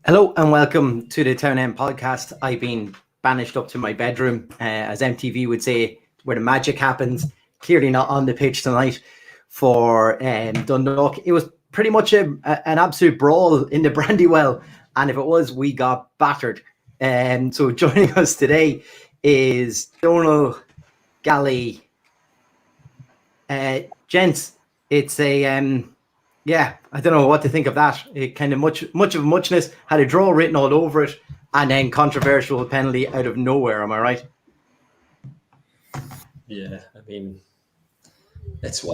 Hello and welcome to the Town End podcast. I've been banished up to my bedroom, as MTV would say, where the magic happens. Clearly not on the pitch tonight for Dundalk. It was pretty much an absolute brawl in the Brandywell, and if it was, we got battered. So joining us today is Donal, Gally, gents. It's a yeah, I don't know what to think of that. It kind of much of muchness, had a draw written all over it, and then controversial penalty out of nowhere. Am I right? Yeah, I mean, it's we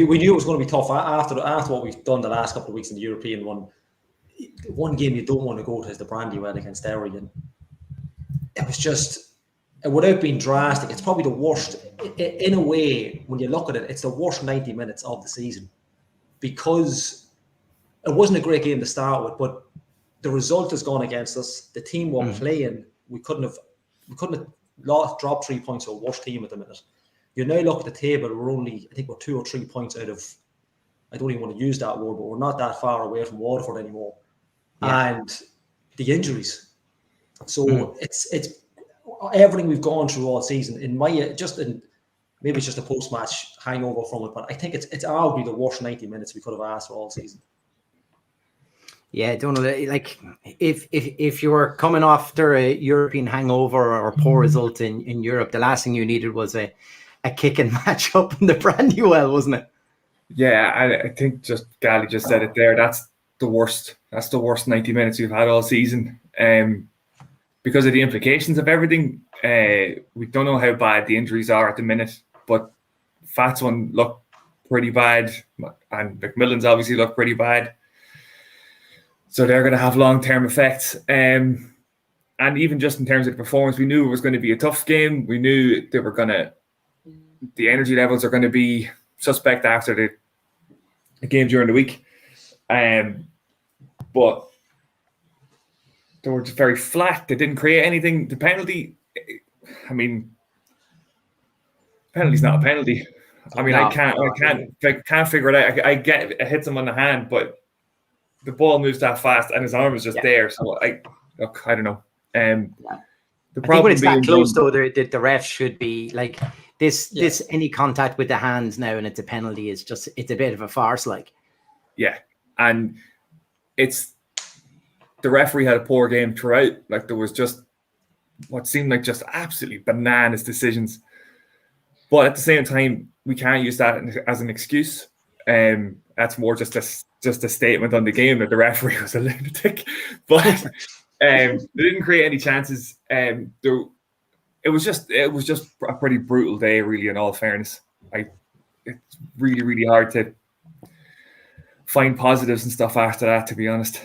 knew it was going to be tough after what we've done the last couple of weeks in the European one. One game you don't want to go to is the Brandywell against Derry, and it was just, without being drastic, it's probably the worst, in a way, when you look at it, it's the worst 90 minutes of the season, because it wasn't a great game to start with, but the result has gone against us. The team were playing. We couldn't have dropped 3 points to a worse team at the minute. You now look at the table, I think we're 2 or 3 points out of, I don't even want to use that word, but we're not that far away from Waterford anymore. Yeah. And the injuries. So it's everything we've gone through all season. Maybe it's just a post-match hangover from it, but I think it's arguably the worst 90 minutes we could have asked for all season. Yeah, I don't know. Like, if you were coming after a European hangover or poor result in Europe, the last thing you needed was a kicking match up in the Brandywell, wasn't it? Yeah, I think just Gally just said it there. That's the worst. That's the worst 90 minutes we've had all season. Because of the implications of everything. We don't know how bad the injuries are at the minute, but Fats one looked pretty bad, and McMillan's obviously looked pretty bad. So they're going to have long-term effects. And even just in terms of the performance, we knew it was going to be a tough game. We knew the energy levels are going to be suspect after the game during the week. But they were just very flat. They didn't create anything. The penalty, I mean, penalty's not a penalty. I mean, I can't figure it out. I get it hits him on the hand, but the ball moves that fast and his arm is just there. So I don't know. The problem when it's that close, though, the refs should be like this. Any contact with the hands now and it's a penalty is just, it's a bit of a farce. Like, yeah, and the referee had a poor game throughout. Like, there was just what seemed like just absolutely bananas decisions. But at the same time, we can't use that as an excuse. That's more just a statement on the game that the referee was a lunatic. But they didn't create any chances. It was just a pretty brutal day, really. In all fairness, it's really, really hard to find positives and stuff after that, to be honest.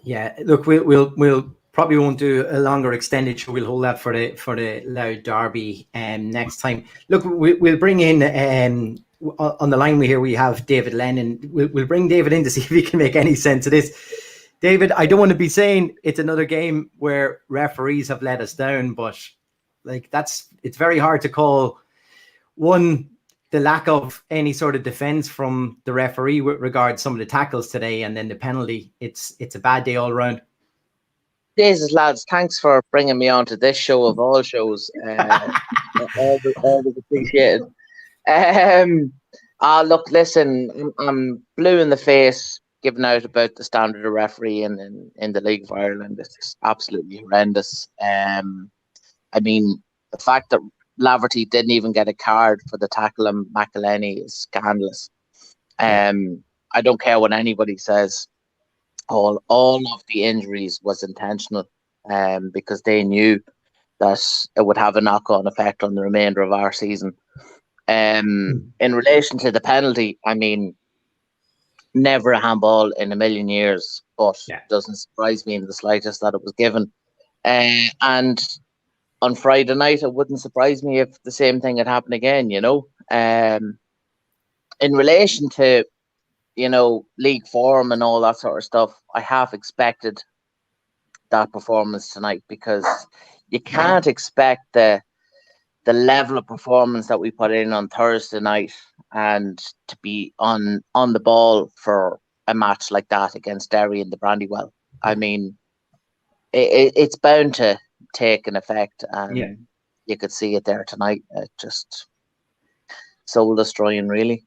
Yeah, look, we'll probably won't do a longer extended show. We'll hold that for the Loud Derby next time. Look, we'll bring in on the line we have David Lennon. We'll bring David in to see if he can make any sense of this. David, I don't want to be saying it's another game where referees have let us down, but like it's very hard to call the lack of any sort of defense from the referee with regard to some of the tackles today, and then the penalty. It's a bad day all around. Jesus, lads, thanks for bringing me on to this show of all shows. Always appreciated. Look, listen, I'm blue in the face giving out about the standard of refereeing in the League of Ireland. It's absolutely horrendous. I mean, the fact that Laverty didn't even get a card for the tackle on McElhenney is scandalous. I don't care what anybody says. All of the injuries was intentional, because they knew that it would have a knock-on effect on the remainder of our season. In relation to the penalty, I mean, never a handball in a million years, but it doesn't surprise me in the slightest that it was given. And on Friday night, it wouldn't surprise me if the same thing had happened again, you know. In relation to, league form and all that sort of stuff, I half expected that performance tonight, because you can't expect the level of performance that we put in on Thursday night and to be on the ball for a match like that against Derry in the Brandywell. I mean, it's bound to take an effect, and you could see it there tonight. Just soul destroying, really.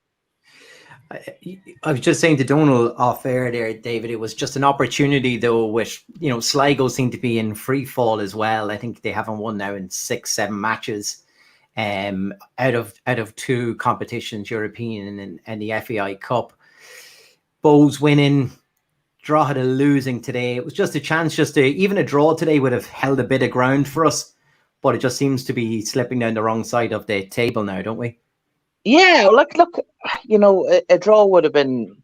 I was just saying to Donal off air there, David, it was just an opportunity though, with, Sligo seem to be in free fall as well. I think they haven't won now in 6-7 matches out of 2 competitions, European and the FAI Cup. Bows winning, Drogheda losing today. It was just a chance, even a draw today would have held a bit of ground for us, but it just seems to be slipping down the wrong side of the table now, don't we? Yeah, look, a draw would have been,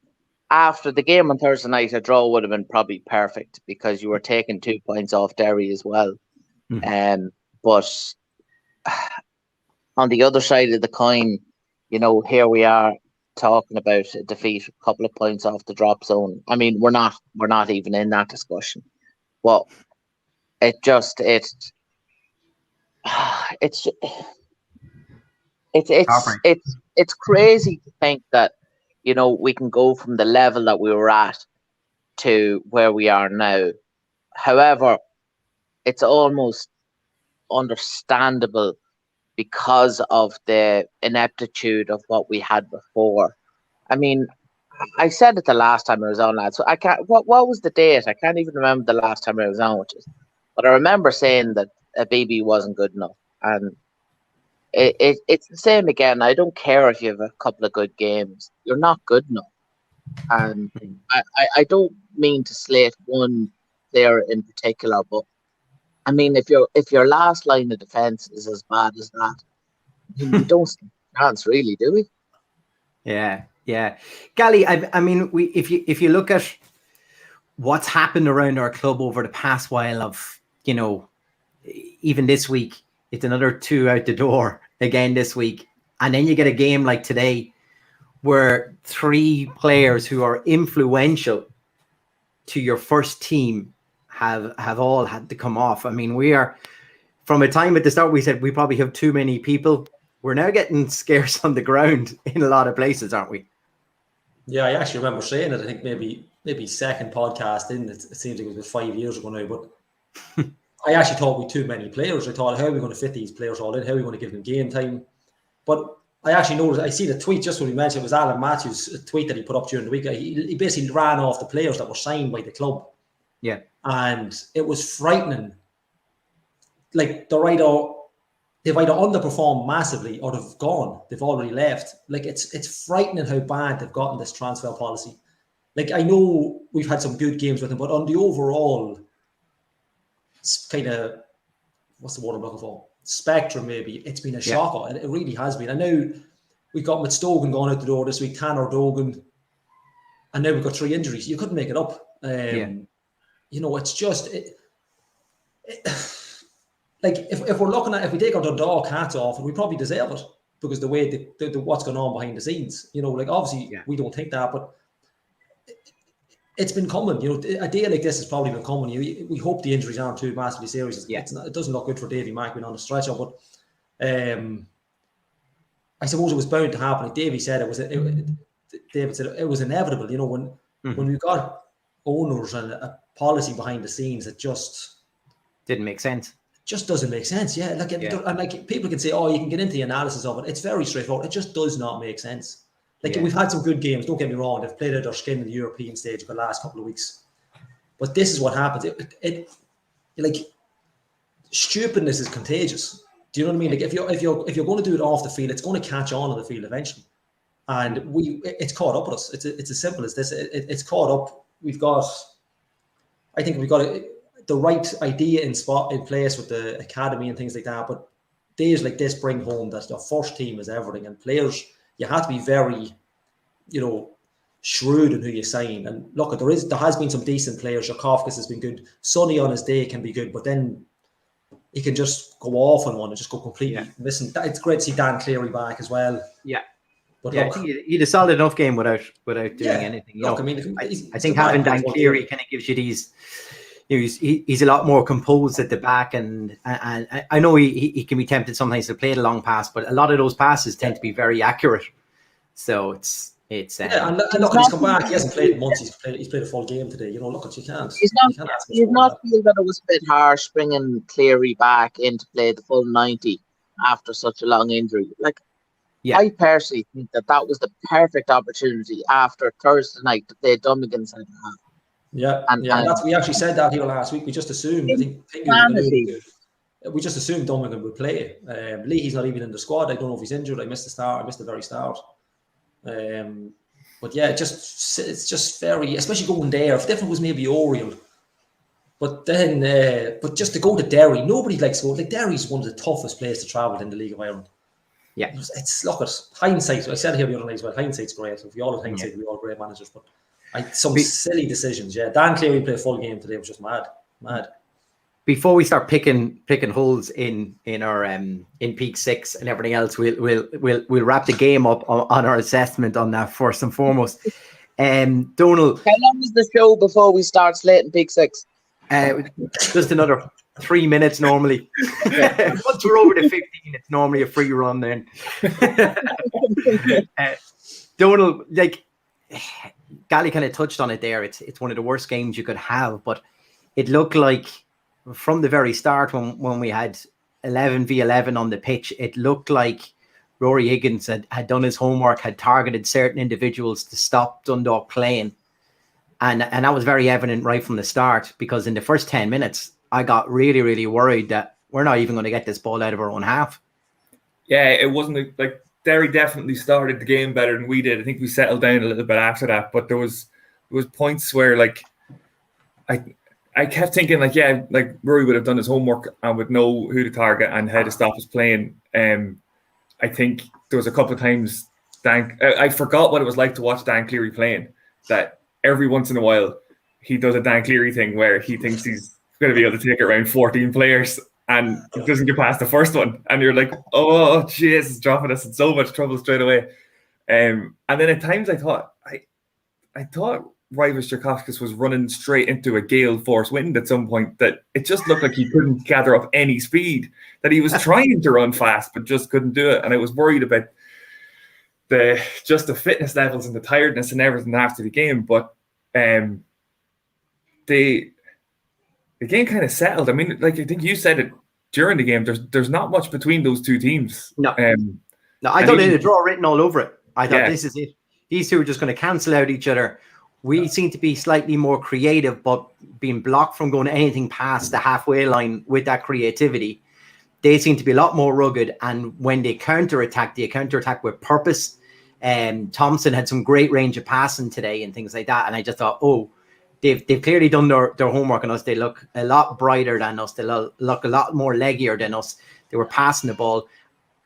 after the game on Thursday night, a draw would have been probably perfect because you were taking 2 points off Derry as well. But on the other side of the coin, here we are talking about a defeat, a couple of points off the drop zone. I mean, we're not even in that discussion. Well, it's crazy to think that we can go from the level that we were at to where we are now. However, it's almost understandable because of the ineptitude of what we had before. I mean, I said it the last time I was on, lad. So I can't. What was the date? I can't even remember the last time I was on, but I remember saying that a BB wasn't good enough, and it's the same again. I don't care if you have a couple of good games; you're not good enough. And I don't mean to slate one player in particular, but I mean, if your last line of defense is as bad as that, we don't stand a chance, really, do we? Yeah. Gally, I mean, if you look at what's happened around our club over the past while of, even this week, it's another 2 out the door again this week. And then you get a game like today where 3 players who are influential to your first team have all had to come off. I mean, we are, from a time at the start, we said we probably have too many people. We're now getting scarce on the ground in a lot of places, aren't we? Yeah, I actually remember saying it. I think maybe second podcast in. It seems like it was 5 years ago now, but I actually thought we had too many players. I thought, how are we going to fit these players all in? How are we going to give them game time? But I actually noticed, I see the tweet just when we mentioned, it was Alan Matthews' tweet that he put up during the week. He basically ran off the players that were signed by the club. Yeah. And it was frightening. Like, they've either underperformed massively or they've gone. They've already left. Like, it's frightening how bad they've gotten this transfer policy. Like, I know we've had some good games with them, but on the overall kind of, what's the word I'm looking for? Spectrum, maybe. It's been a shocker. And it really has been. I know we've got Stogan going out the door this week, Tanner Dogan, and now we've got 3 injuries. You couldn't make it up. It's just... like, if we're looking at, if we take our Dundalk hats off, we probably deserve it because the way the what's going on behind the scenes, obviously we don't think that, but it's been coming. A day like this has probably been coming. We hope the injuries aren't too massively serious. It doesn't look good for Davy Mack being on the stretcher, but I suppose it was bound to happen. Like Davy said, David said it was inevitable. When we got owners and a policy behind the scenes, it just didn't make sense. Just doesn't make sense. And like people can say, oh, you can get into the analysis of it. It's very straightforward. It just does not make sense. Like we've had some good games. Don't get me wrong. They've played out their skin in the European stage for the last couple of weeks. But this is what happens. Like stupidness is contagious. Do you know what I mean? Like if you're going to do it off the field, it's going to catch on the field eventually. And it's caught up with us. It's as simple as this. It's caught up. I think we've got the right idea in place with the academy and things like that. But days like this bring home that the first team is everything, and players, you have to be very, shrewd in who you sign. And look, there has been some decent players. Kafkas has been good. Sonny on his day can be good, but then he can just go off on one and just go completely missing. It's great to see Dan Cleary back as well. Yeah. But look, I think he had a solid enough game without doing anything. Look, I think having Dan Cleary kind of gives you these. He's a lot more composed at the back, and I know he can be tempted sometimes to play the long pass, but a lot of those passes tend to be very accurate. So It's Yeah, and look, he's come back. He hasn't played months. He's played a full game today. You know, look, you can't. He's You can't ask much more than that. feel that it was a bit harsh bringing Cleary back in to play the full 90 after such a long injury. Like, yeah. I personally think that was the perfect opportunity after Thursday night to play Dummigan centre half. Yeah, and that's, we actually said that here last week. We just assumed. I think we just assumed Dummigan would play. Leahy's not even in the squad. I don't know if he's injured. I missed the start. I missed the very start. But yeah, it's just very, especially going there. If different was maybe Oriel, but then but just to go to Derry, nobody likes to go. Like, Derry's one of the toughest places to travel in the League of Ireland. Yeah, it's look at hindsight. I said here the other night as well. Hindsight's great. If we all had hindsight, we all great managers. But some silly decisions. Yeah, Dan Cleary played a full game today. It was just mad. Before we start picking holes in our in Peak 6 and everything else, we'll wrap the game up on our assessment on that first and foremost. Donal, how long is the show before we start slating Peak 6? Just another 3 minutes normally. Once we're over the 15, it's normally a free run then. Donal, like Gally kind of touched on it there. It's one of the worst games you could have, but it looked like from the very start when we had 11v11 on the pitch, it looked like Rory Higgins had done his homework, had targeted certain individuals to stop Dundalk playing. And that was very evident right from the start, because in the first 10 minutes, I got really, really worried that we're not even going to get this ball out of our own half. Yeah, it wasn't like Derry definitely started the game better than we did. I think we settled down a little bit after that, but there was points where like I kept thinking like, yeah, like Rory would have done his homework and would know who to target and how to stop us playing. I think there was a couple of times I forgot what it was like to watch Dan Cleary playing, that every once in a while he does a Dan Cleary thing where he thinks he's going to be able to take around 14 players and it doesn't get past the first one. And you're like, oh, jeez, it's dropping us in so much trouble straight away. And then at times I thought Rivas Jerkovskis was running straight into a gale force wind at some point, that it just looked like he couldn't gather up any speed, that he was trying to run fast but just couldn't do it. And I was worried about the fitness levels and the tiredness and everything after the game. But the game kind of settled. I mean, like I think you said it during the game, there's not much between those two teams. No, I thought they had a draw written all over it. I thought this is it. These two are just going to cancel out each other. We seem to be slightly more creative, but being blocked from going anything past the halfway line with that creativity. They seem to be a lot more rugged, and when they counterattack with purpose. Thompson had some great range of passing today and things like that, and I just thought, they've clearly done their homework on us. They look a lot brighter than us. They look a lot more leggier than us. They were passing the ball,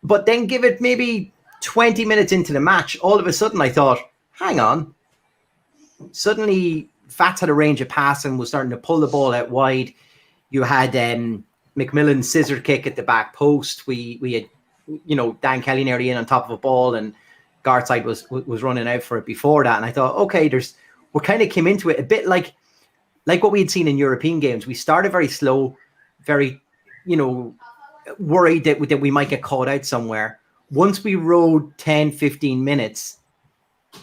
but then give it maybe 20 minutes into the match, all of a sudden I thought, hang on. Suddenly, Fats had a range of passing, was starting to pull the ball out wide. You had McMillan's scissor kick at the back post. We had, Dan Kelly nearly in on top of a ball, and Gartside was running out for it before that. And I thought, okay, we kind of came into it a bit like what we had seen in European games. We started very slow, very, worried that we might get caught out somewhere. Once we rode 10, 15 minutes,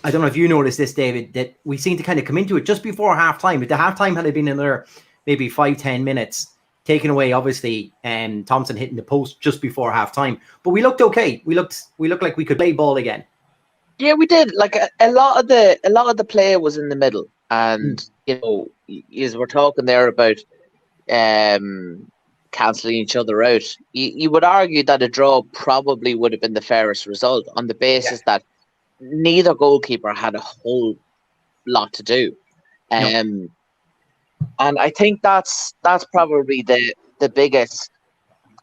I don't know if you noticed this, David, that we seemed to kind of come into it just before halftime. If the halftime had been another maybe 5-10 minutes, taken away, obviously, and Thompson hitting the post just before halftime. But we looked okay. We looked like we could play ball again. Yeah, we did. Like a lot of the play was in the middle, and as we're talking there about cancelling each other out, you would argue that a draw probably would have been the fairest result on the basis that neither goalkeeper had a whole lot to do. And I think that's probably the biggest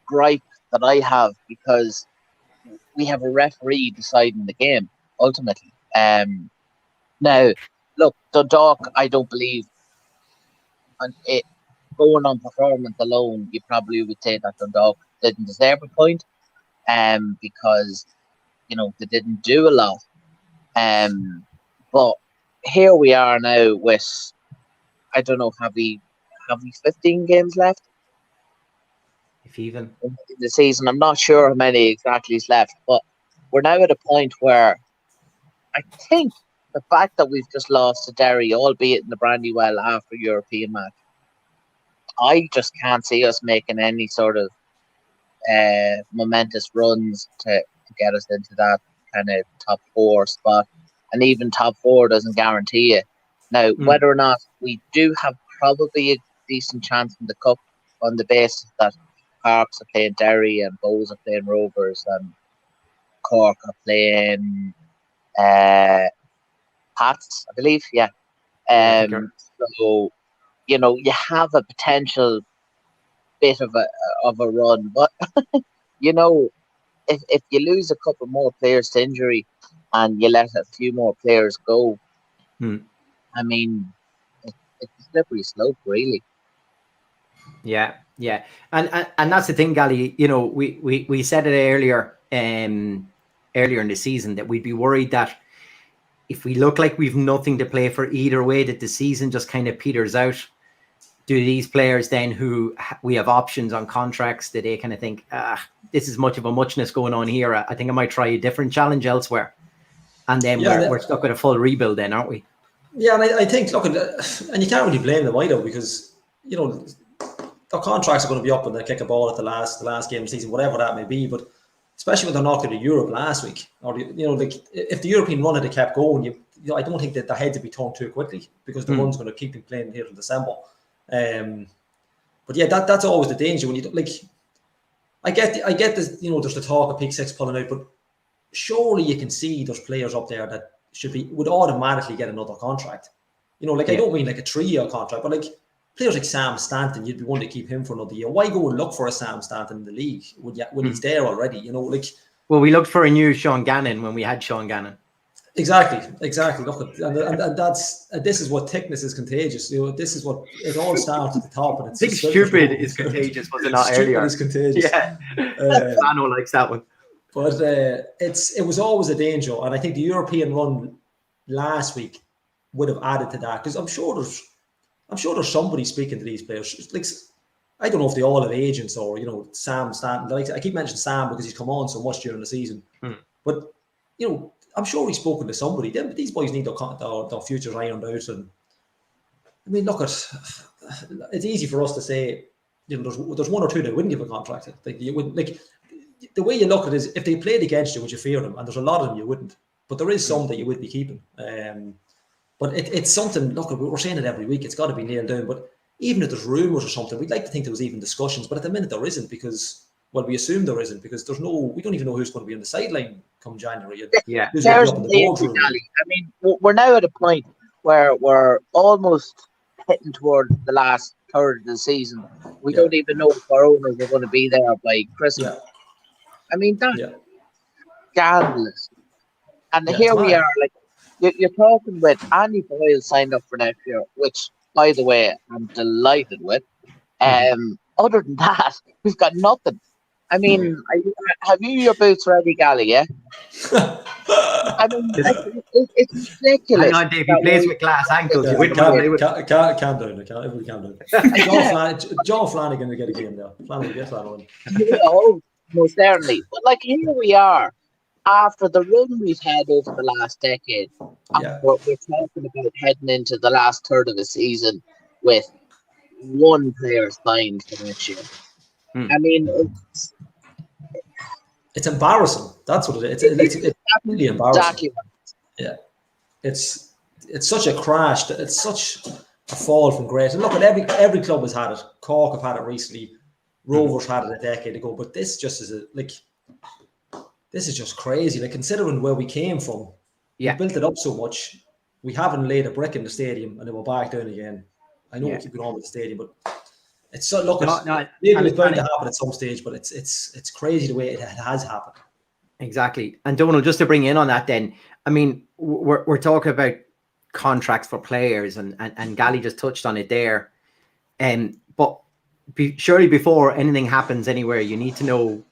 gripe that I have, because we have a referee deciding the game ultimately. Now, look, Dundalk, I don't believe, and it going on performance alone, you probably would say that Dundalk didn't deserve a point, because they didn't do a lot. But here we are now with, I don't know, have we 15 games left? If even. In the season. I'm not sure how many exactly is left, but we're now at a point where I think the fact that we've just lost to Derry, albeit in the Brandywell after European match, I just can't see us making any sort of momentous runs to get us into that kind of top 4 spot. And even top 4 doesn't guarantee it. Now, whether or not we do have probably a decent chance in the Cup on the basis that Harps are playing Derry and Bowes are playing Rovers and Cork are playing Pats, I believe, yeah. So, you have a potential bit of a run, but if you lose a couple more players to injury and you let a few more players go, I mean, it's a slippery slope, really. Yeah, and that's the thing, Gally. We said it earlier in the season that we'd be worried that if we look like we've nothing to play for either way, that the season just kind of peters out. Do these players then who we have options on contracts, that they kind of think, this is much of a muchness going on here. I think I might try a different challenge elsewhere. And then we're stuck with a full rebuild then, aren't we? Yeah, and I think, look, and you can't really blame them either, because, their contracts are going to be up when they kick a ball at the last game of the season, whatever that may be. But especially when they're knocked out of Europe last week, or if the European run had kept going, I don't think that their heads would be turned too quickly, because the run's going to keep them playing here in December. But yeah, that's always the danger when you I get this. There's the talk of pick 6 pulling out, but surely you can see there's players up there that would automatically get another contract. I don't mean like a 3-year contract, but players like Sam Stanton, you'd be wanting to keep him for another year. Why go and look for a Sam Stanton in the league when he's there already? Well, we looked for a new Sean Gannon when we had Sean Gannon. Exactly. Look, and this is what thickness is contagious. This is what it all starts at the top, and it's stupid is contagious. Was it not earlier? Stupid is contagious. Yeah, Mano likes that one. But it was always a danger, and I think the European run last week would have added to that, because I'm sure there's somebody speaking to these players. I don't know if they all have agents or Sam Stanton. I keep mentioning Sam because he's come on so much during the season, but I'm sure he's spoken to somebody. These boys need their futures ironed out. And I mean, look, it's easy for us to say, there's 1 or 2 that wouldn't give a contract. The way you look at it is, if they played against you, would you fear them? And there's a lot of them you wouldn't. But there is some that you would be keeping. But it's something, look, we're saying it every week, it's got to be nailed down. But even if there's rumours or something, we'd like to think there was even discussions. But at the minute there isn't, because, well, we assume there isn't, because we don't even know who's going to be on the sideline come January. Yeah. Who's going to be up in the boardroom. I mean, we're now at a point where we're almost hitting toward the last third of the season. We don't even know if our owners are going to be there by Christmas. Yeah. I mean, that's scandalous. And here we are, you're talking with Andy Boyle signed up for next year, which, by the way, I'm delighted with. Other than that, we've got nothing. I mean, have you your boots ready, Gally? Yeah. I mean, it's ridiculous. Hang on, Dave. He plays with glass ankles. Calm down. Everybody calm down. John Flanagan will get a game now. Flanagan gets that one. Oh, most certainly. But here we are, after the run we've had over the last decade. We're talking about heading into the last third of the season with 1 player signed for next year. I mean, it's embarrassing. That's what it is. It's really embarrassing. Exactly. Yeah, it's such a crash. It's such a fall from grace. And look, at every club has had it. Cork have had it recently. Rovers had it a decade ago. But this just is this is just crazy. Considering where we came from, we built it up so much. We haven't laid a brick in the stadium, and then we're back down again. I know we keep going on with the stadium, but it's so maybe it's bound to happen at some stage. But it's crazy the way it has happened. Exactly. And Donald, just to bring in on that, then, I mean, we're talking about contracts for players, and Gally just touched on it there. But surely before anything happens anywhere, you need to know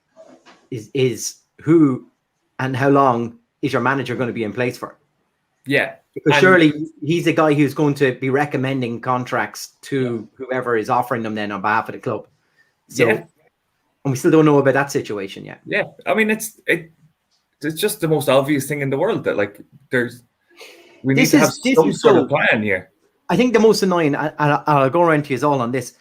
is who and how long is your manager going to be in place for? Yeah. Because surely he's the guy who's going to be recommending contracts to whoever is offering them then on behalf of the club. So, and we still don't know about that situation yet. Yeah. I mean, it's just the most obvious thing in the world that We need This to have is- this some is sort so- of plan here. I think the most annoying, and I'll go around to you all on this.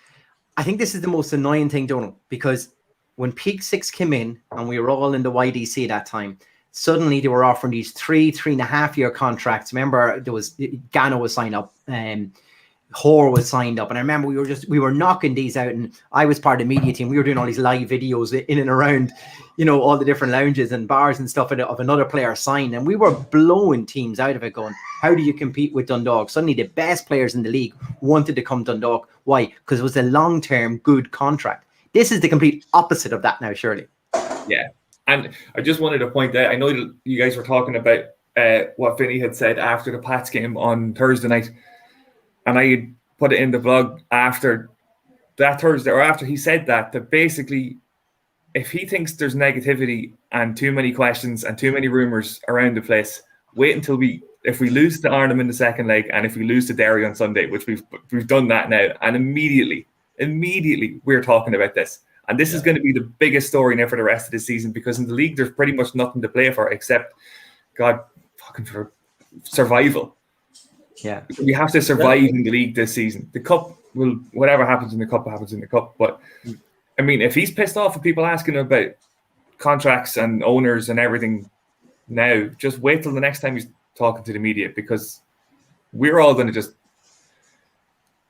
I think this is the most annoying thing, Donald, because when Peak 6 came in and we were all in the YDC at that time, suddenly they were offering these 3.5 year contracts. Remember, there was Gano was signed up, Hoare was signed up, and I remember we were knocking these out, and I was part of the media team. We were doing all these live videos in and around, all the different lounges and bars and stuff of another player signed, and we were blowing teams out of it, going, how do you compete with Dundalk? Suddenly the best players in the league wanted to come to Dundalk. Why? Because it was a long-term good contract. This is the complete opposite of that now, surely. Yeah. And I just wanted to point out, I know that you guys were talking about what Vinny had said after the Pats game on Thursday night. And I had put it in the vlog after that Thursday, or after he said that basically, if he thinks there's negativity and too many questions and too many rumours around the place, wait until if we lose to Arnhem in the second leg, and if we lose to Derry on Sunday, which we've done that now, and immediately we're talking about this. And this is going to be the biggest story now for the rest of the season, because in the league there's pretty much nothing to play for except for survival. Yeah, we have to survive in the league this season. The cup whatever happens in the cup happens in the cup. But I mean, if he's pissed off with people asking him about contracts and owners and everything now, just wait till the next time he's talking to the media, because we're all going to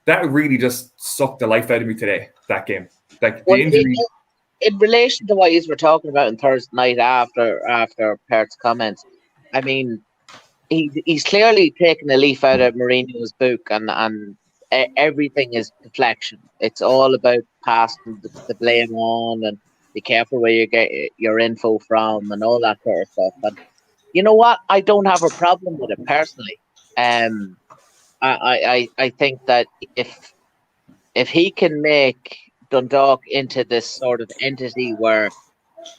that really just sucked the life out of me today, that game. Like the injury. In relation to what you were talking about on Thursday night after Pert's comments, I mean, he's clearly taken a leaf out of Mourinho's book, and everything is deflection. It's all about passing the blame on, and be careful where you get your info from, and all that sort of stuff. And you know what? I don't have a problem with it personally. I think that if he can make Dundalk into this sort of entity where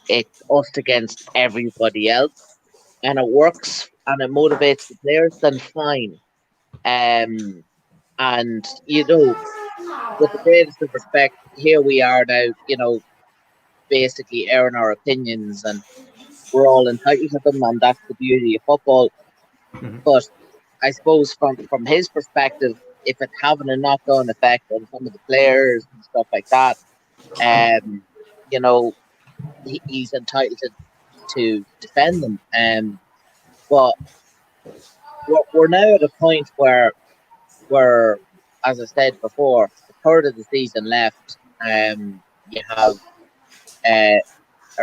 it's us against everybody else, and it works and it motivates the players, then fine. And with the greatest of respect, here we are now, basically airing our opinions, and we're all entitled to them, and that's the beauty of football. Mm-hmm. But I suppose from his perspective, if it's having a knock-on effect on some of the players and stuff like that, he's entitled to defend them. But we're now at a point where, as I said before, a third of the season left. You have a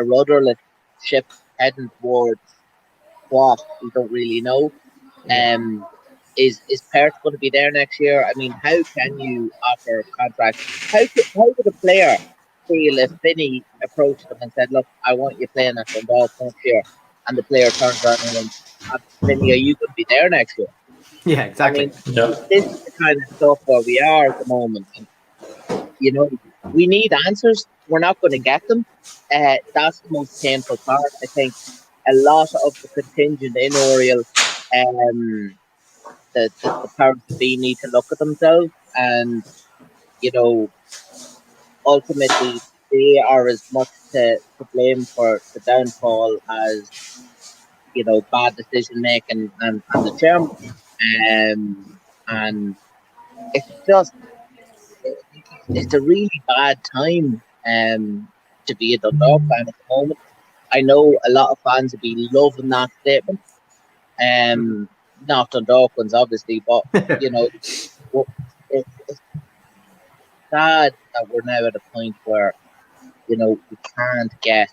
rudderless ship heading towards what we don't really know. Is Perth going to be there next year? I mean, how can you offer a contract? How would a player feel if Vinny approached them and said, "Look, I want you playing at Dundalk next year," and the player turns around and went, "Vinny, are you going to be there next year?" Yeah, exactly. I mean, this is the kind of stuff where we are at the moment. We need answers. We're not going to get them. That's the most painful part. I think a lot of the contingent in Oriel, the powers that be need to look at themselves, and ultimately they are as much to blame for the downfall as bad decision making and the chairman. And it's a really bad time to be a Dundalk fan at the moment. I know a lot of fans would be loving that statement. Not Dundalk ones, obviously, but it's sad that we're now at a point where we can't get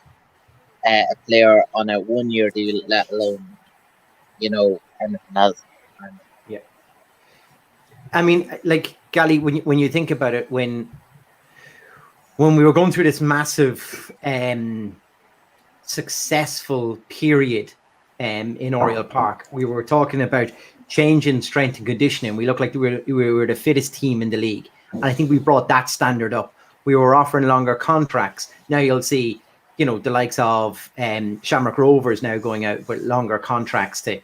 a player on a 1-year deal, let alone anything else. Yeah. I mean, like Gally, when you think about it, when we were going through this massive successful period in Oriel Park, we were talking about changing strength and conditioning. We looked like we were the fittest team in the league, and I think we brought that standard up. We were offering longer contracts. Now you'll see, the likes of Shamrock Rovers now going out with longer contracts to,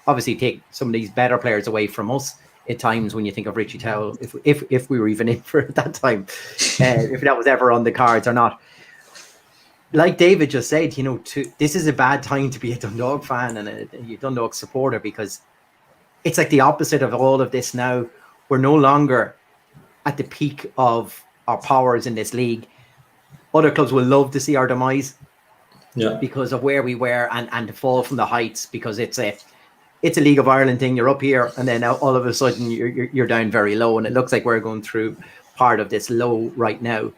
obviously take some of these better players away from us at times. When you think of Richie Towell, if we were even in for it at that time, if that was ever on the cards or not. Like David just said, this is a bad time to be a Dundalk fan and a Dundalk supporter, because it's like the opposite of all of this now. We're no longer at the peak of our powers in this league. Other clubs will love to see our demise because of where we were and to fall from the heights, because it's a League of Ireland thing. You're up here and then all of a sudden you're down very low, and it looks like we're going through part of this low right now.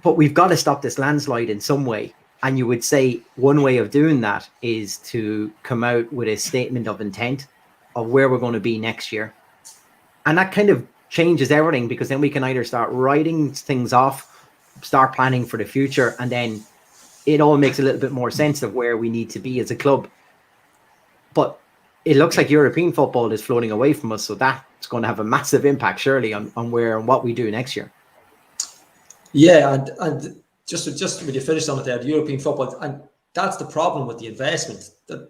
But we've got to stop this landslide in some way. And you would say one way of doing that is to come out with a statement of intent of where we're going to be next year. And that kind of changes everything, because then we can either start writing things off, start planning for the future, and then it all makes a little bit more sense of where we need to be as a club. But it looks like European football is floating away from us, so that's going to have a massive impact, surely, on where and what we do next year. Yeah, and just when you finished on it there, the European football, and that's the problem with the investment. That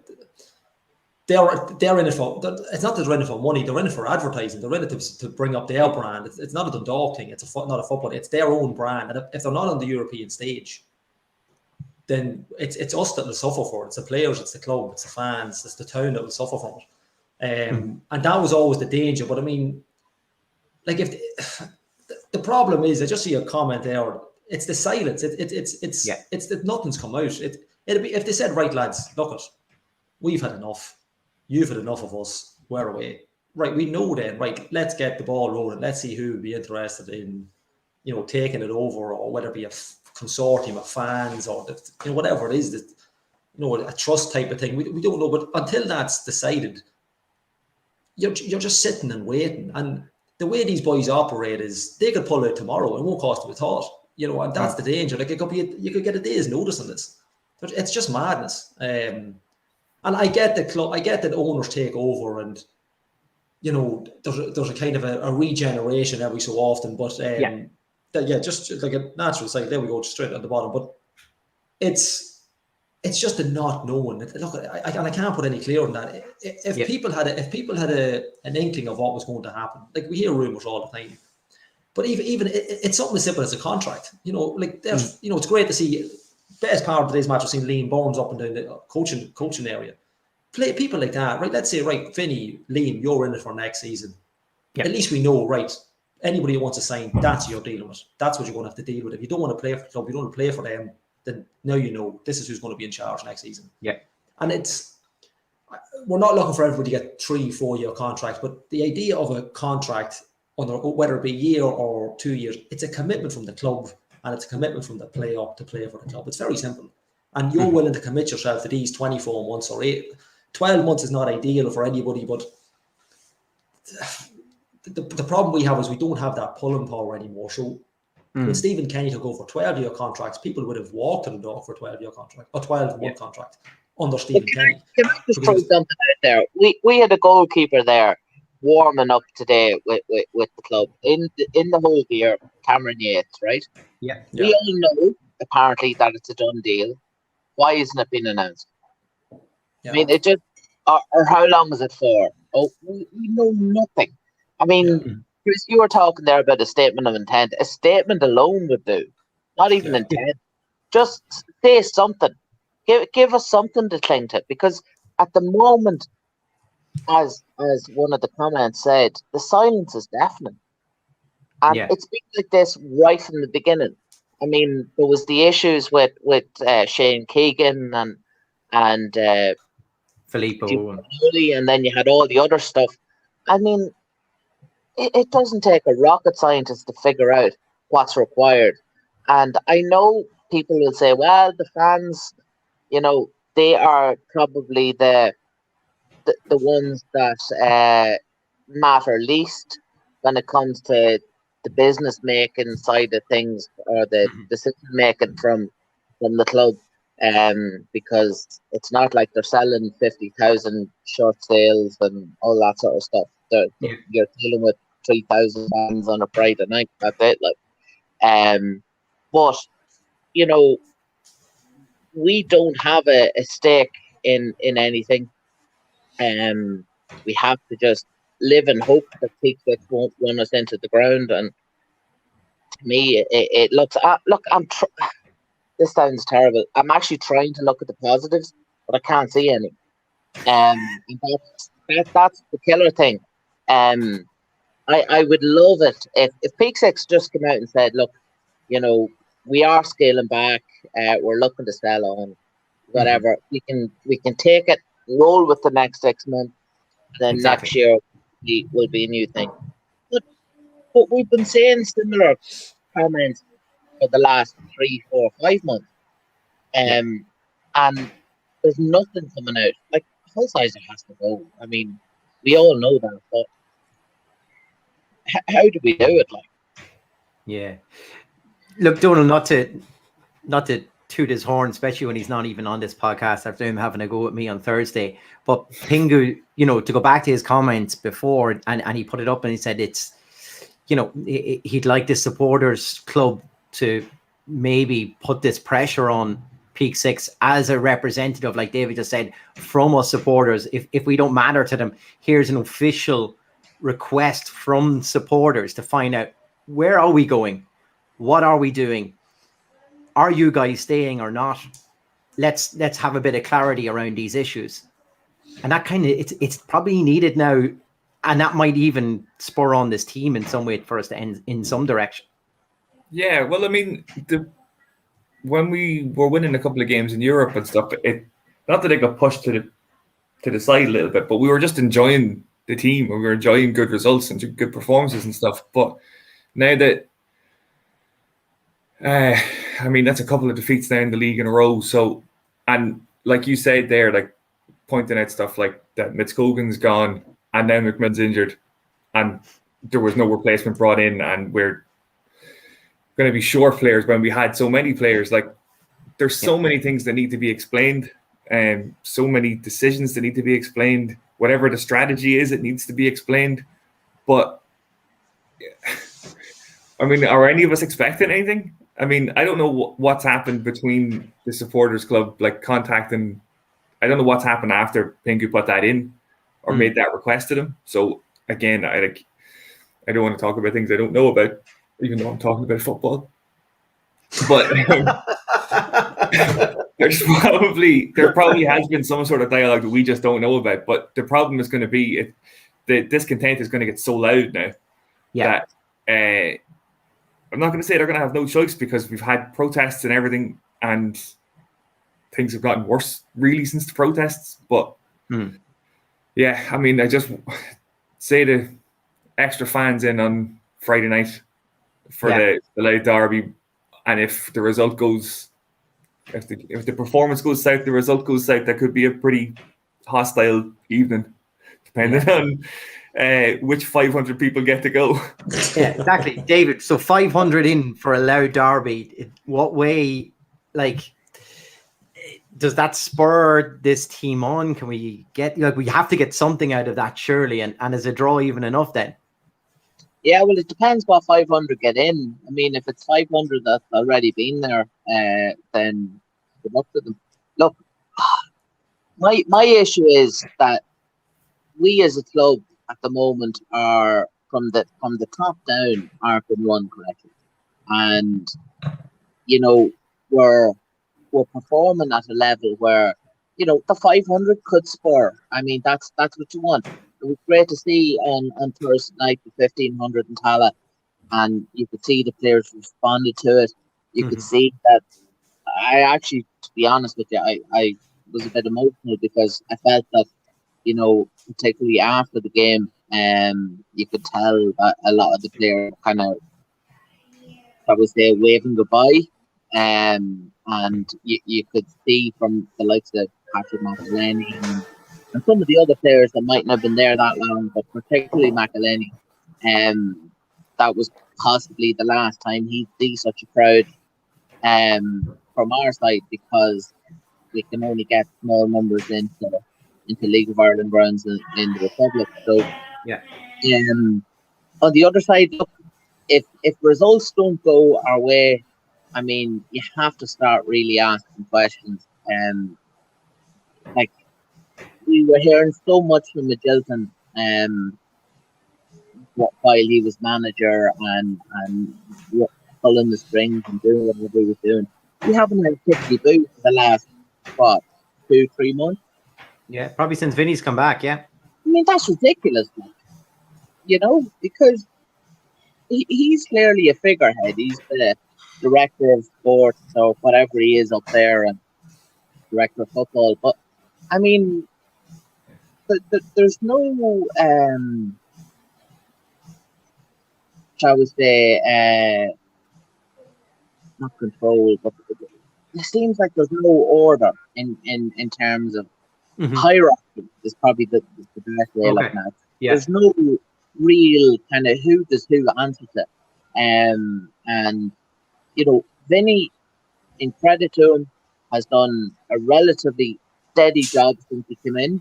they're in it for. It's not that they're in it for money; they're in it for advertising. They're in it to bring up their brand. It's not a Dundalk thing. It's not a football. It's their own brand. And if they're not on the European stage, then it's us that will suffer for it. It's the players, it's the club, it's the fans, it's the town that will suffer from it. And that was always the danger. But I mean, like, if the problem is, I just see a comment there. It's the silence. It's that nothing's come out. It'll be, if they said, right, lads, look it, we've had enough. You've had enough of us. We're away. Right, we know then. Right, let's get the ball rolling. Let's see who would be interested in, taking it over, or whether it be a consortium of fans or whatever it is, that a trust type of thing. We don't know, but until that's decided, you're just sitting and waiting. And the way these boys operate is they could pull out tomorrow and it won't cost them a thought. And that's the danger. Like, you could get a day's notice on this. But it's just madness. And I get the club. I get that owners take over, and there's a kind of a regeneration every so often. But just like a natural cycle. There we go, straight at the bottom. But it's just a not knowing. Look, I can't put any clearer than that. If people had an inkling of what was going to happen, like, we hear rumors all the time. But even it's something as simple as a contract. Like, there's it's great to see. Best part of today's match, I've seen Liam Burns up and down the coaching area. Play people like that, right? Let's say, right, Vinny, Liam, you're in it for next season. At least we know, right? Anybody who wants to sign, that's who you're dealing with. That's what you're going to have to deal with. If you don't want to play for the club, you don't want to play for them, then now this is who's going to be in charge next season. Yeah. And we're not looking for everybody to get 3-4 year contracts, but the idea of a contract, whether it be a year or 2 years, it's a commitment from the club. And it's a commitment from the player to play for the club. It's very simple. And you're willing to commit yourself to these 24 months or 12 months is not ideal for anybody, but the problem we have is we don't have that pulling power anymore. So when Stephen Kenny took over 12-year contracts, people would have walked to the door for a 12-year contract or 12-month contract under Stephen Kenny. Can I just throw something out there? We had a goalkeeper there warming up today with the club in the whole year, Cameron Yates, right? Yeah. We all know apparently that it's a done deal. Why isn't it been announced? Yeah. I mean, it just or how long is it for? Oh, we know nothing. I mean, Chris, you were talking there about a statement of intent. A statement alone would do. Not even intent. Just say something. Give us something to cling to, because at the moment, as one of the comments said, the silence is deafening. And it's been like this right from the beginning. I mean, there was the issues with Shane Keegan and Filippo, and then you had all the other stuff. I mean, it doesn't take a rocket scientist to figure out what's required. And I know people will say, well, the fans, they are probably the ones that matter least when it comes to the business making side of things, or the decision making from the club, because it's not like they're selling 50,000 short sales and all that sort of stuff. You're dealing with 3,000 fans on a Friday night. That's it. But we don't have a stake in anything. We have to just live and hope that Peak6 won't run us into the ground. And to me, it looks. Look, this sounds terrible. I'm actually trying to look at the positives, but I can't see any. And that's the killer thing. I would love it if Peak Six just came out and said, look, we are scaling back. We're looking to sell on whatever. We can take it, roll with the next 6 months. Then Exactly. next year will be a new thing. But we've been saying similar comments for the last 3, 4, 5 months. And there's nothing coming out. Like, Hullsizer has to go. I mean, we all know that, but how do we do it? Like, yeah. Look, Donald, not to toot his horn, especially when he's not even on this podcast after him having a go at me on Thursday. But Pingu, to go back to his comments before, and he put it up and he said it's, he'd like the supporters club to maybe put this pressure on Peak Six as a representative, like David just said, from us supporters. If we don't matter to them, here's an official request from supporters to find out, where are we going? What are we doing? Are you guys staying or not? Let's have a bit of clarity around these issues. And that kind of, it's probably needed now. And that might even spur on this team in some way for us to end in some direction. Yeah, well, I mean, when we were winning a couple of games in Europe and stuff, not that it got pushed to the side a little bit, but we were just enjoying the team and we were enjoying good results and good performances and stuff. But now that, I mean, that's a couple of defeats now in the league in a row. So, and like you said there, like pointing out stuff like that, Mitskogan's gone and now McMillan's injured and there was no replacement brought in, and we're going to be short players when we had so many players. Like, there's so many things that need to be explained, and so many decisions that need to be explained. Whatever the strategy is, it needs to be explained. But I mean, are any of us expecting anything? I mean, I don't know what's happened between the supporters club, like contacting. I don't know what's happened after Pingu put that in or made that request to them. So again, I don't want to talk about things I don't know about, even though I'm talking about football. But there probably has been some sort of dialogue that we just don't know about. But the problem is going to be the discontent is going to get so loud now that I'm not going to say they're going to have no choice, because we've had protests and everything, and things have gotten worse really since the protests. But yeah, I mean, I just say the extra fans in on Friday night for the Loud Derby, and if the result goes, if the performance goes south, the result goes south, that could be a pretty hostile evening, depending on which 500 people get to go. Yeah, exactly, David. So 500 in for a Loud Derby. What way, like, does that spur this team on? Can we get, like, we have to get something out of that surely, and is a draw even enough then? Yeah, well, it depends what 500 get in. I mean, if it's 500 that's already been there, then good luck to them. Look, my issue is that we as a club at the moment are from the top down aren't been run correctly, and we're performing at a level where the 500 could spur. I mean, that's what you want. It was great to see on Thursday night the 1500 in Tala, and you could see the players responded to it. You could see that. I actually, to be honest with you, I was a bit emotional because I felt that, particularly after the game, you could tell that a lot of the players kind of, I was there waving goodbye, and you could see from the likes of Patrick McElhenney and some of the other players that mightn't have been there that long, but particularly McElhenney, that was possibly the last time he'd see such a crowd from our side, because we can only get small numbers into League of Ireland grounds in the Republic. So, on the other side, look, if results don't go our way, I mean, you have to start really asking questions. Like, we were hearing so much from Magilton while he was manager and pulling the strings and doing whatever he was doing. We haven't had a tippity boo for the last 2-3 months. Yeah, probably since Vinny's come back. I mean, that's ridiculous, because he's clearly a figurehead. He's the director of sports or whatever he is up there, and director of football. But I mean, there's no, shall we say, not control, but it seems like there's no order in terms of hierarchy. Is probably the best way of looking at it. Yeah. There's no real kind of who does who answers it. And Vinny, in credit to him, has done a relatively steady job since he came in.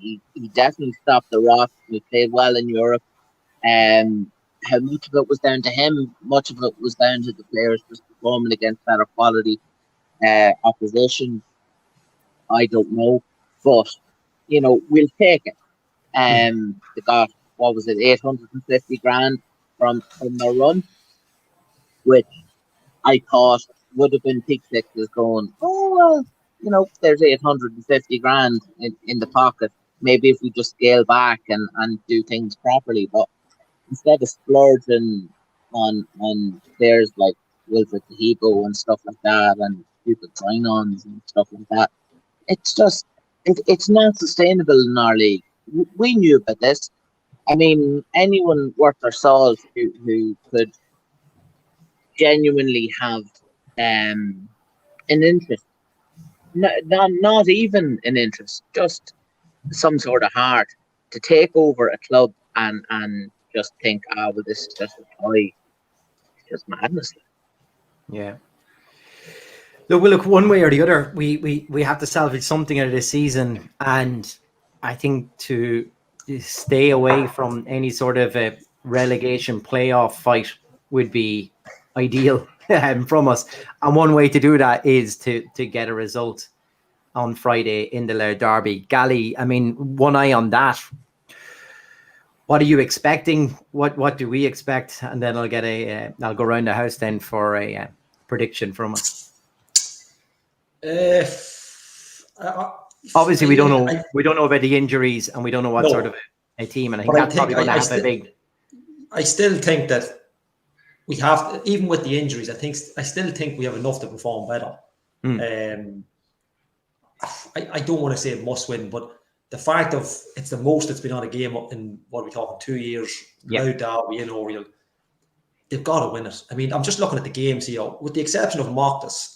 He definitely stopped the rot. He played well in Europe. How much of it was down to him, much of it was down to the players just performing against better quality opposition. I don't know, but we'll take it. They got, what was it, 850 grand from their run, which I thought would have been peak sixes going, oh well, there's 850 grand in the pocket. Maybe if we just scale back and do things properly, but instead of splurging on players like Wilfred Tahibo and stuff like that, and stupid sign-ons and stuff like that, it's just it's not sustainable in our league. We knew about this. I mean, anyone worth their salt who could genuinely have an interest, not even an interest, just some sort of heart to take over a club and just think, well, this is just a toy. It's just madness. Yeah. Look, one way or the other, we have to salvage something out of this season, and I think to stay away from any sort of a relegation playoff fight would be ideal from us. And one way to do that is to get a result on Friday in the Louth Derby. Gally, I mean, one eye on that. What are you expecting? What do we expect? And then I'll get I'll go around the house then for a prediction from us. Obviously, we don't know. We don't know about the injuries, and we don't know what sort of a team. And I think that's probably going to have a big. I still think that we have, even with the injuries, I still think we have enough to perform better. I don't want to say it must win, but the fact of it's the most it's been on a game in what are we talking 2 years. Louth Derby in Oriel, they've got to win it. I mean, I'm just looking at the games here, with the exception of Mocktus.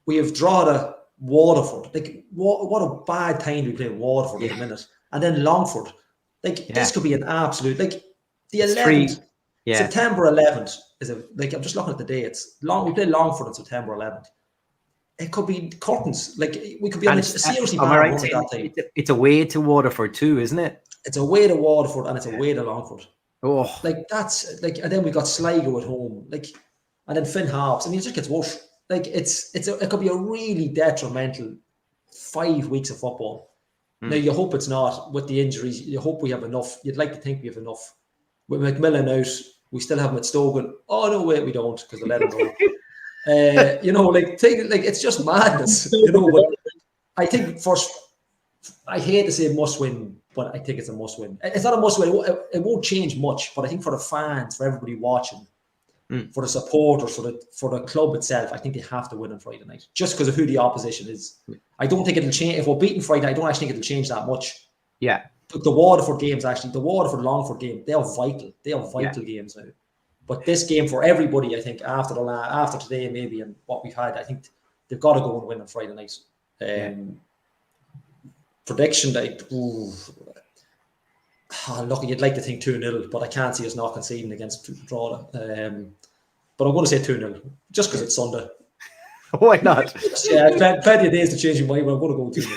We have drawn a Waterford. Like, what a bad time we play Waterford in a minute. And then Longford. Like, this could be an absolute, like, the 11th, September 11th is I'm just looking at the dates. We play Longford on September 11th. It could be curtains. Like, we could be on a seriously bad run at that time. It's away to Waterford too, isn't it? It's away to Waterford and it's away to Longford. Oh. Like, that's, like, and then we got Sligo at home. Like, and then Finn Harps. I mean, it just gets worse. Like, it could be a really detrimental 5 weeks of football. Now, you hope it's not with the injuries. You hope we have enough. You'd like to think we have enough. With McMillan out, we still have him at Stogan. Oh, no, wait, we don't, because they let him go. It's just madness. But I think first, I hate to say must win, but I think it's a must win. It's not a must win. It won't change much, but I think for the fans, for everybody watching, for the supporters, for the club itself, I think they have to win on Friday night, just because of who the opposition is. I don't think it'll change. If we're beating Friday, I don't actually think it'll change that much. Yeah. But the Waterford games, actually, the Waterford-Longford game, they are vital. They are vital games now. But this game for everybody, I think, after today maybe and what we've had, I think they've got to go and win on Friday night. Prediction, look, you'd like to think 2-0, but I can't see us not conceding against Drogheda. But I'm going to say 2-0, just because it's Sunday. Why not? Plenty of days to change your mind, but I'm going to go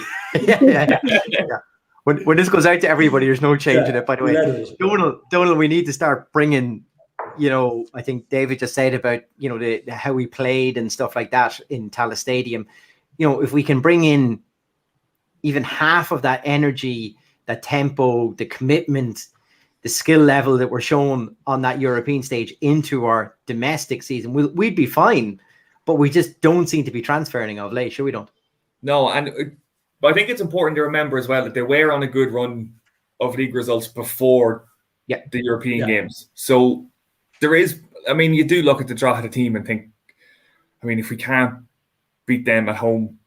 2-0. Yeah. When this goes out to everybody, there's no change in it, by the way. Donald, we need to start bringing, I think David just said about, how we played and stuff like that in Tallaght Stadium. If we can bring in even half of that energy, that tempo, the commitment, the skill level that we're showing on that European stage into our domestic season, we'd be fine. But we just don't seem to be transferring of late, sure we don't? No, and But I think it's important to remember as well that they were on a good run of league results before the European games. So there is, I mean, you do look at the Drogheda team and think, I mean, if we can't beat them at home,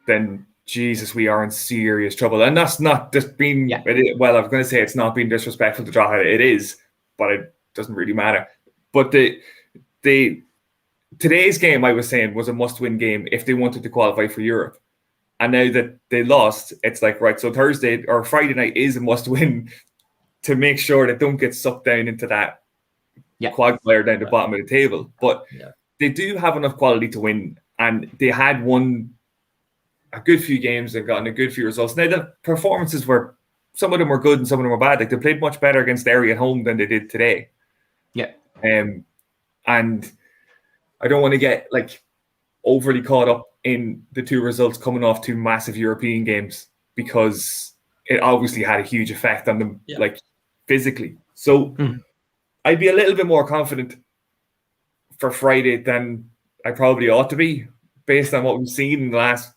then Jesus, we are in serious trouble. And that's not just being, well, I was going to say it's not being disrespectful to Drogheda. It is, but it doesn't really matter. But today's game, I was saying, was a must-win game if they wanted to qualify for Europe. And now that they lost, it's like, right, so Thursday or Friday night is a must-win to make sure they don't get sucked down into that quagmire down the bottom of the table. But they do have enough quality to win, and they had won a good few games and gotten a good few results. Now, the performances were, some of them were good and some of them were bad. Like, they played much better against Derry at home than they did today. Yeah. And I don't want to get, like, overly caught up in the two results coming off two massive European games, because it obviously had a huge effect on them, like, physically. So I'd be a little bit more confident for Friday than I probably ought to be, based on what we've seen in the last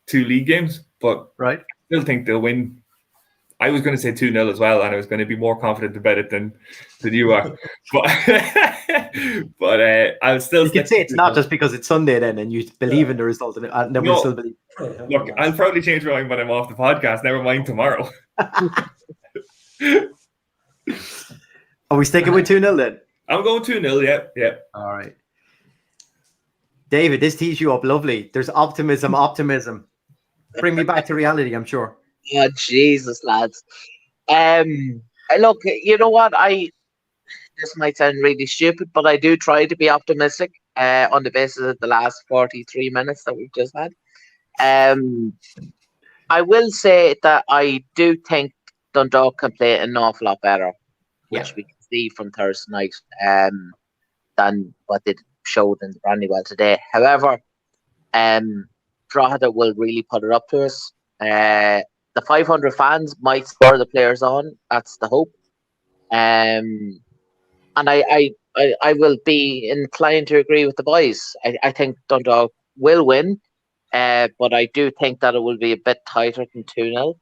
two league games. But I still think they'll win. I was going to say 2-0 as well, and I was going to be more confident about it than you are. But I'll still. You can say it's not just because it's Sunday then, and you believe in the result, and then we'll still believe. Look, I'll probably change my mind when I'm off the podcast. Never mind tomorrow. Are we sticking with 2-0 then? I'm going 2-0. Yeah. All right. David, this tees you up lovely. There's optimism. Bring me back to reality, I'm sure. Oh, Jesus, lads. Look, you know what? This might sound really stupid, but I do try to be optimistic on the basis of the last 43 minutes that we've just had. I will say that I do think Dundalk can play an awful lot better, which we can see from Thursday night, than what they showed in Brandywell today. However, Drogheda will really put it up to us. The 500 fans might spur the players on. That's the hope. And I will be inclined to agree with the boys. I think Dundalk will win, but I do think that it will be a bit tighter than 2-0.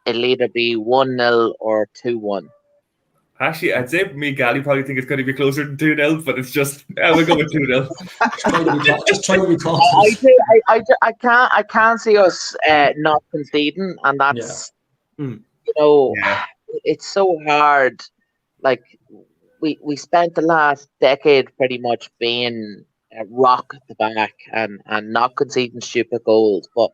It'll either be 1-0 or 2-1. Actually, I'd say me and Gally probably think it's going to be closer than 2-0, but it's just, we'll go with 2-0. Just try to be confident. I can't see us not conceding, and that's it's so hard. Like, we spent the last decade pretty much being a rock at the back and not conceding stupid goals, but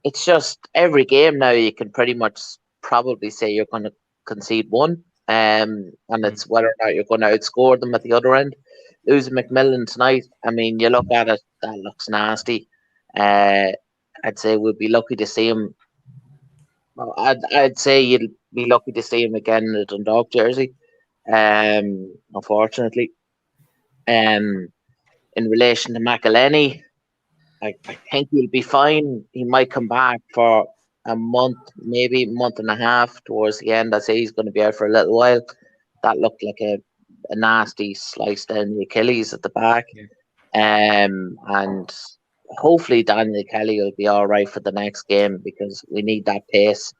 it's just every game now you can pretty much probably say you're going to concede one. And it's whether or not you're going to outscore them at the other end. Losing McMillan tonight, I mean, you look at it, that looks nasty. I'd say we'd be lucky to see him. Well, I'd say you'd be lucky to see him again in the Dundalk jersey. Unfortunately, in relation to McElhenney, I think he'll be fine. He might come back for a month, maybe month and a half towards the end. I say he's going to be out for a little while. That looked like a nasty slice down the Achilles at the back. And hopefully Daniel Kelly will be all right for the next game, because we need that pace.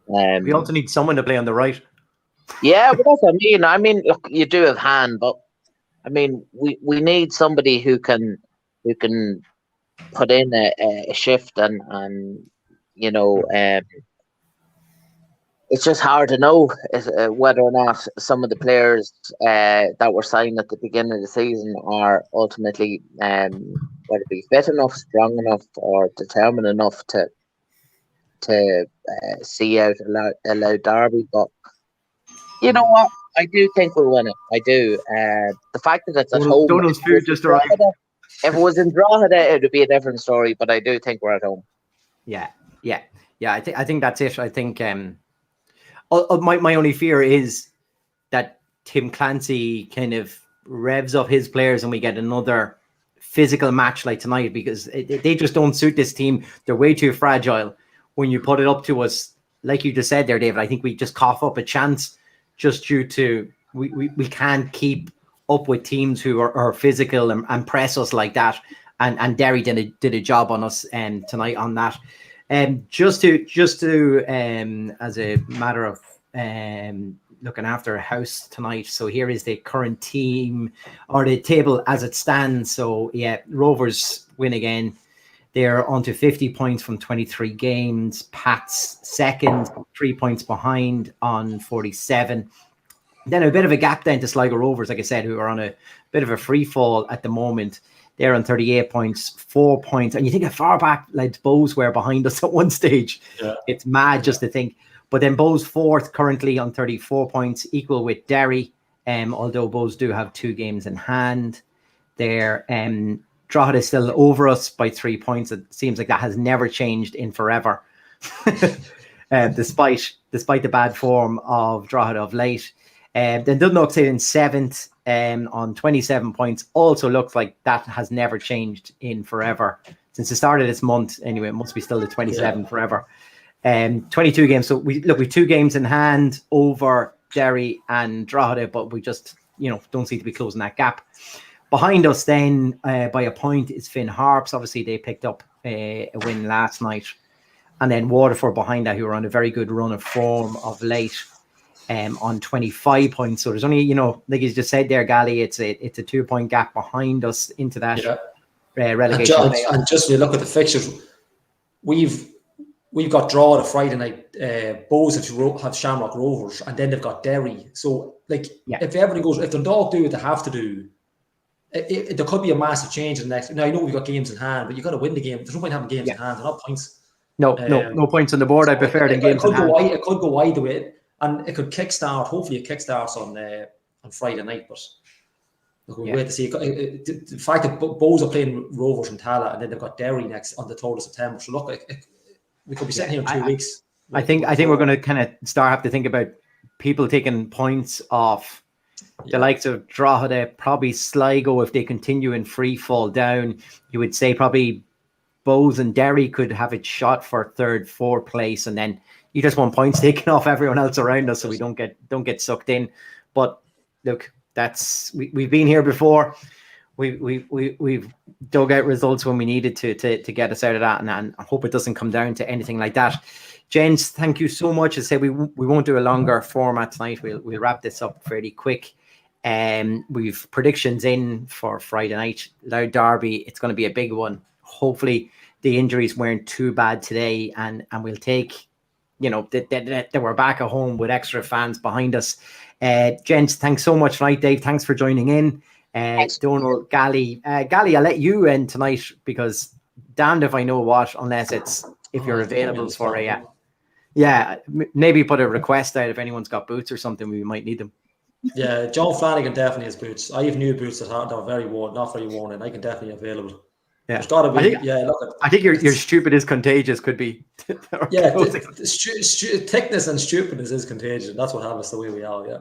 We also need someone to play on the right. Yeah, but that's what I mean. I mean, look, you do have hand, but I mean, we need somebody who can put in a shift and you know, it's just hard to know whether or not some of the players that were signed at the beginning of the season are ultimately whether be fit enough, strong enough, or determined enough to see out a loud derby. But you know what? I do think we'll win it. I do. The fact that it's at home. Donald's food just arrived. If it was in Drogheda, it would be a different story. But I do think we're at home. Yeah. I think that's it. I think my only fear is that Tim Clancy kind of revs up his players and we get another physical match like tonight, because they just don't suit this team. They're way too fragile. When you put it up to us, like you just said there, David, I think we just cough up a chance just due to we can't keep up with teams who are physical and press us like that. and Derry did a job on us tonight on that. Just to as a matter of looking after a house tonight. So here is the current team or the table as it stands. So yeah, Rovers win again. They're on to 50 points from 23 games. Pats second, 3 points behind on 47. Then a bit of a gap then to Sligo Rovers, like I said, who are on a bit of a free fall at the moment. They're on 38 points, 4 points. And you think how far back like Bows were behind us at one stage. Yeah. It's mad just to think. But then Bows fourth currently on 34 points, equal with Derry. Although Bows do have 2 games in hand. They're Drogheda is still over us by 3 points. It seems like that has never changed in forever. Despite the bad form of Drogheda of late. Then Dundalk stayed in 7th on 27 points. Also looks like that has never changed in forever. Since the start of this month, anyway, it must be still the 27 forever. 22 games. So we 2 games in hand over Derry and Drogheda, but we just, don't seem to be closing that gap. Behind us then by a point is Finn Harps. Obviously, they picked up a win last night. And then Waterford behind that, who are on a very good run of form of late. On 25 points. So there's only, like you just said there, Gally, it's a 2-point gap behind us into that relegation. And just when you look at the fixtures, we've got Drogheda Friday night. Bows have Shamrock Rovers, and then they've got Derry. So if everything goes, if Dundalk do what they have to do, there could be a massive change in the next. Now I know we've got games in hand, but you got to win the game. There's no point having games in hand. They're not points. No points on the board. I prefer than games in hand. It could go either way. And it could kickstart. Hopefully, it kickstarts on Friday night. But we'll wait to see. The fact that Bows are playing Rovers and Tala, and then they've got Derry next on the 3rd of September. So look, we could be sitting here in 2 weeks. I think we're going to kind of have to think about people taking points off the likes of Drogheda, probably Sligo if they continue in free fall down. You would say probably Bows and Derry could have it shot for 3rd, 4th place, and then you just want points taken off everyone else around us so we don't get sucked in. But look, we've been here before. We've dug out results when we needed to get us out of that, and I hope it doesn't come down to anything like that. Gents, thank you so much. As I say, we won't do a longer format tonight. We'll wrap this up fairly quick. We've predictions in for Friday night. Loud Derby, it's going to be a big one. Hopefully the injuries weren't too bad today, and we'll take, that we're back at home with extra fans behind us. Gents, thanks so much tonight. Dave, thanks for joining in. Donal, Gally, I'll let you in tonight because damned if I know what, unless if you're available for a maybe put a request out if anyone's got boots or something, we might need them. Yeah, John Flanagan definitely has boots. I have new boots that are very worn, not very worn, and I can definitely available. Yeah, there's got to be. I think your stupid is contagious. Could be. Thickness and stupidness is contagious. That's what happens the way we are. Yeah.